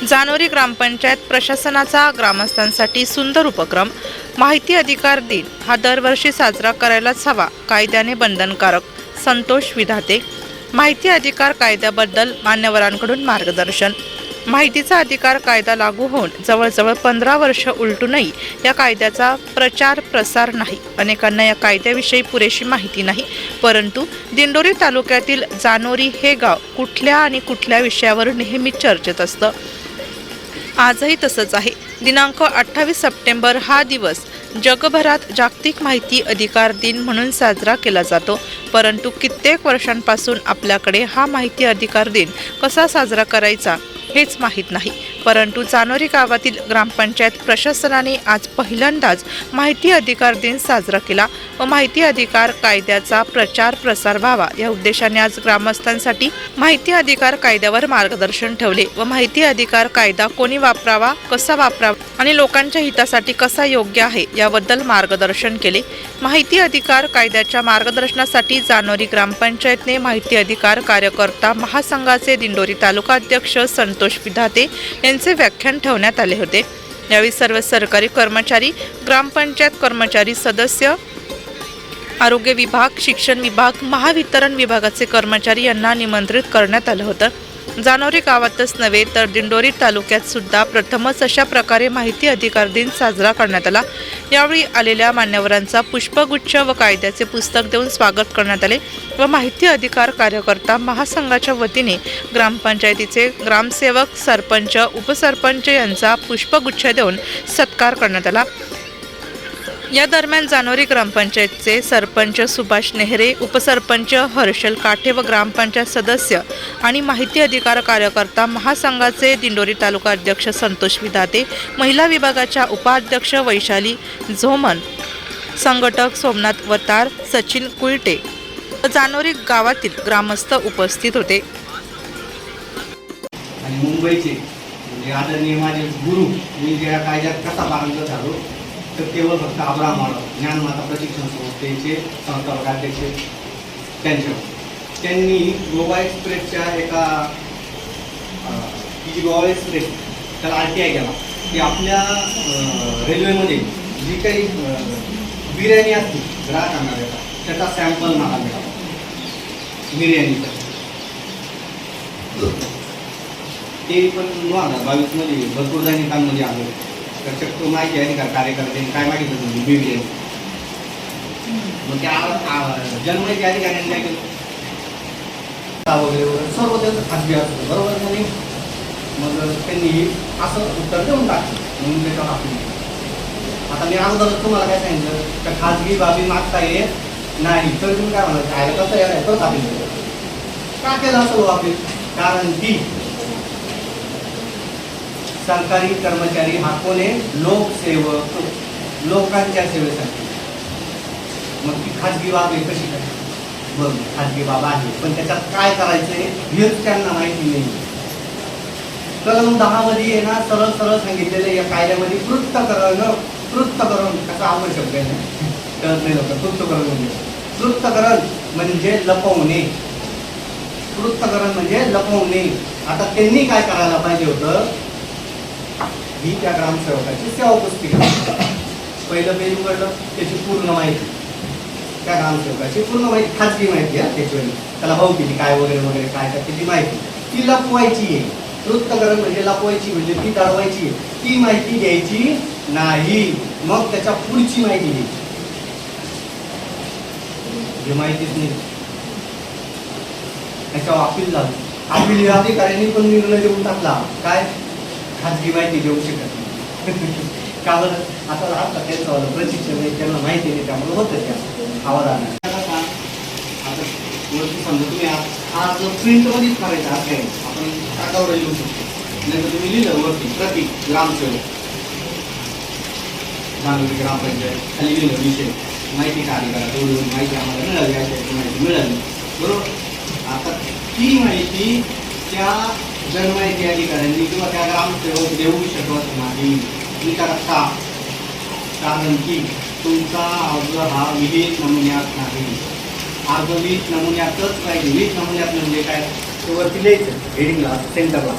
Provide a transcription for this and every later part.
जानोरी ग्रामपंचायत प्रशासनाचा ग्रामस्थांसाठी सुंदर उपक्रम माहिती अधिकार दिन हा दरवर्षी साजरा करायलाच हवा, कायद्याने बंधनकारक. संतोष विधाते. माहिती अधिकार कायद्याबद्दल मान्यवरांकडून मार्गदर्शन. माहितीचा अधिकार कायदा लागू होऊन जवळजवळ 15 वर्ष उलटूनही या कायद्याचा प्रचार प्रसार नाही. अनेकांना या कायद्याविषयी पुरेशी माहिती नाही. परंतु दिंडोरी तालुक्यातील जानोरी हे गाव कुठल्या विषयावर नेहमी चर्चेत असतं. आजही तसंच आहे. दिनांक 28 सप्टेंबर हा दिवस जगभरात जागतिक माहिती अधिकार दिन म्हणून साजरा केला जातो. परंतु कित्येक वर्षांपासून आपल्याकडे हा माहिती अधिकार दिन कसा साजरा करायचा हेच माहीत नाही. परंतु जानोरी गावातील ग्रामपंचायत प्रशासनाने आज पहिल्यांदाच माहिती अधिकार दिन साजरा केला व माहिती अधिकार कायद्याचा प्रचार प्रसार व्हावा या उद्देशाने आज ग्रामस्थांसाठी माहिती अधिकार कायद्यावर मार्गदर्शन ठेवले व माहिती अधिकार कायदा कोणी वापरावा, कसा वापरावा आणि लोकांच्या हितासाठी कसा योग्य आहे याबद्दल मार्गदर्शन केले. माहिती अधिकार कायद्याच्या मार्गदर्शनासाठी जानोरी ग्रामपंचायतने माहिती अधिकार कार्यकर्ता महासंघाचे दिंडोरी तालुका अध्यक्ष संतोष विधाते यांचे व्याख्यान ठेवण्यात आले होते. यावेळी सर्व सरकारी कर्मचारी, ग्रामपंचायत कर्मचारी, सदस्य, आरोग्य विभाग, शिक्षण विभाग, महावितरण विभागाचे कर्मचारी यांना निमंत्रित करण्यात आलं होतं. जानोरी गावातच नव्हे तर दिंडोरी तालुक्यात सुद्धा प्रथमच अशा प्रकारे माहिती अधिकार दिन साजरा करण्यात आला. यावेळी आलेल्या मान्यवरांचा पुष्पगुच्छ व कायद्याचे पुस्तक देऊन स्वागत करण्यात आले व माहिती अधिकार कार्यकर्ता महासंघाच्या वतीने ग्रामपंचायतीचे ग्रामसेवक, सरपंच, उपसरपंच यांचा पुष्पगुच्छ देऊन सत्कार करण्यात आला. या दरम्यान जानोरी ग्रामपंचायतचे सरपंच सुभाष नेहरे, उपसरपंच हर्षल काठे व ग्रामपंचायत सदस्य आणि माहिती अधिकार कार्यकर्ता महासंघाचे दिंडोरी तालुका अध्यक्ष संतोष विधाते, महिला विभागाच्या उपाध्यक्ष वैशाली झोमन, संघटक सोमनाथ वतार, सचिन कुलटे व जानोरी गावातील ग्रामस्थ उपस्थित होते. आणि मुंबईचे म्हणजे आदरणीय माझे गुरु, मी ज्या कायद्यात कसा पारंगत झालो तर केवळ फक्त अब्राहम ज्ञानमाता प्रशिक्षण संस्थेचे संस्थापक अध्यक्ष त्यांनी गोवा एक्सप्रेसच्या एका जी गोवा एक्सप्रेस त्याला RTI केला की आपल्या रेल्वेमध्ये जी काही बिर्याणी असते ग्राहकांना देतात त्याचा सॅम्पल मला मिळाला बिर्याणीचा. ते पण 2022 भरपूर दैनिकांमध्ये आलो. तर तो माहिती अधिकार कार्यकर्त्यांनी काय मागितलं म्हणजे बिर्याणी, मग त्या जन्माहिती अधिकाऱ्यांनी काय केलं वगैरे सर्व त्यांचं खाजगी असतं बरोबर नाही. मग त्यांनी असं उत्तर देऊन टाकलं म्हणून त्याच्यावर आपण आता मी अगोदर तुम्हाला काय सांगितलं तर खाजगी बाबी मागता येत नाही. तर तुम्ही काय म्हणाल खायला कसं येणार तर आपण का केलं असं वापरेल, कारण की सरकारी कर्मचारी हा कोण आहे, लोकसेवक, लोकांच्या सेवेसाठी. मग ती खाजगी बाब आहे कशी काय, बघ खाजगी बाब आहे पण त्याच्यात काय करायचंय हेच त्यांना माहिती नाही. कलम 10 मध्ये आहे ना सरळ सरळ सांगितलेलं या कायद्यामध्ये पृथक्करण कसा आवड शब्द आहे कळत नाही लोक. पृथक्करण म्हणजे लपवणे, पृथक्करण म्हणजे लपवणे. आता त्यांनी काय करायला पाहिजे होतं, ही त्या ग्रामसेवकाची सेवा पुस्तिका पहिलं पेज उघडलं त्याची पूर्ण माहिती, त्या ग्रामसेवकाची पूर्ण माहिती, खाजगी माहिती आहे त्याच्यावर त्याला भाऊ किती काय वगैरे वगैरे काय त्याची माहिती ती लपवायची आहे. पृथक्करण म्हणजे लपवायची म्हणजे ती दडवायची, ती माहिती द्यायची नाही. मग त्याच्या पुढची माहिती द्यायची, ही माहितीच नाही. त्याच्यावर अपील झालं. अपील अधिकाऱ्यांनी पण निर्णय देऊन टाकला काय खाजगी माहिती देऊ शकत नाही. का बरं आता आता त्यांचं प्रशिक्षण आहे त्यांना माहिती नाही त्यामुळे होतं त्या आवाजाने. आता समजा तुम्ही आज प्रिंटमध्येच करायचं असं आहे आपण कागदावर लिहू शकतो, नाही तर तुम्ही लिहिलं वरती प्रतीक ग्रामसेवक जानोरी ग्रामपंचायत खाली लिहिलं विषय माहिती कार्य करा तेवढी माहिती आम्हाला मिळाली, अशी माहिती मिळाली बरोबर. आता ती माहिती त्या जनमाहिती अधिकाऱ्यांनी किंवा त्या ग्रामसेवक देऊ शकत नाही. का? कारण की तुमचा अर्ज हा विहित नमुन्यात नाही. अर्ज 20 नमुन्यातच पाहिजे. 20 नमुन्यात म्हणजे काय, वरती लिहायचं हेडिंगला सेंटरला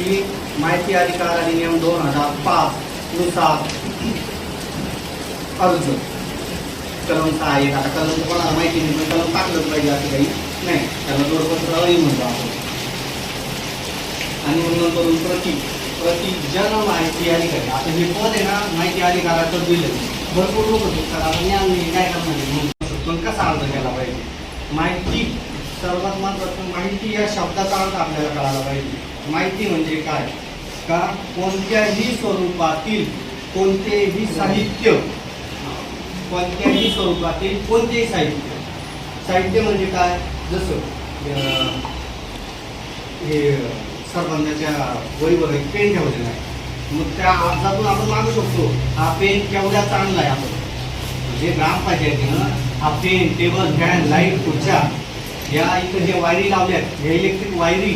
की माहिती अधिकार अधिनियम 2005 नुसार अर्ज कलम 6 एक, आता कलम कोणाला माहिती नाही पण कलम टाकलंच पाहिजे असं काही नाही, त्याला जोडपत्रालाही म्हणतो आपण. आणि म्हणून करून प्रति जन माहिती अधिकारी, आता हे पद आहे ना माहिती अधिकाराचं दिलं, भरपूर लोक दुखतात, आता ज्ञान नाही काय करणार, पण कसा अर्ज केला पाहिजे. माहिती, सर्वात महत्त्वाचं माहिती या शब्दाचा अर्थ आपल्याला कळायला पाहिजे. माहिती म्हणजे काय, का कोणत्याही स्वरूपातील कोणतेही साहित्य, कोणत्याही स्वरूपातील कोणतेही साहित्य. साहित्य म्हणजे काय, जसं हे सरपंचाच्या वहीवर एक पेन ठेवलेला आहे, मग त्या अर्जातून आपण मागू शकतो हा पेन केवढा चांगला आहे. आपण म्हणजे ग्रामपंचायतीनं हा पेन, टेबल, फॅन, लाईट, खुर्च्या, या इथं जे वायरी लावल्यात, हे इलेक्ट्रिक वायरी,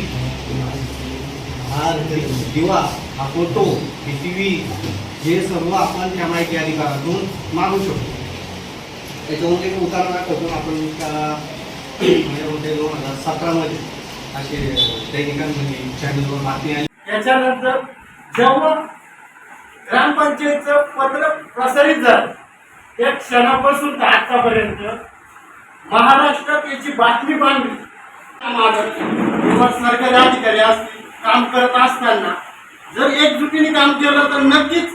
हा दिवा, हा फोटो, ही TV, हे सर्व आपण त्या माहिती अधिकारातून मागू शकतो. त्याच्यामध्ये एक उदाहरण दाखवतो आपण माझ्यामध्ये 2017 मध्ये असे दैनिकांमध्ये चॅनलवर बातमी आली. त्याच्यानंतर जेव्हा ग्रामपंचायतचं पत्र प्रसारित झालं त्या क्षणापासून तर आतापर्यंत महाराष्ट्रात याची बातमी बांधली. किंवा सरकारी अधिकारी असतील काम करत असताना जर एकजुटीने काम केलं तर नक्कीच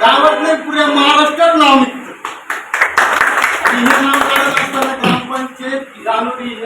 गावात नाही पुऱ्या महाराष्ट्रात नाव निघतं. हे नाव काढत असताना ग्रामपंचायत ग्रामपंचायत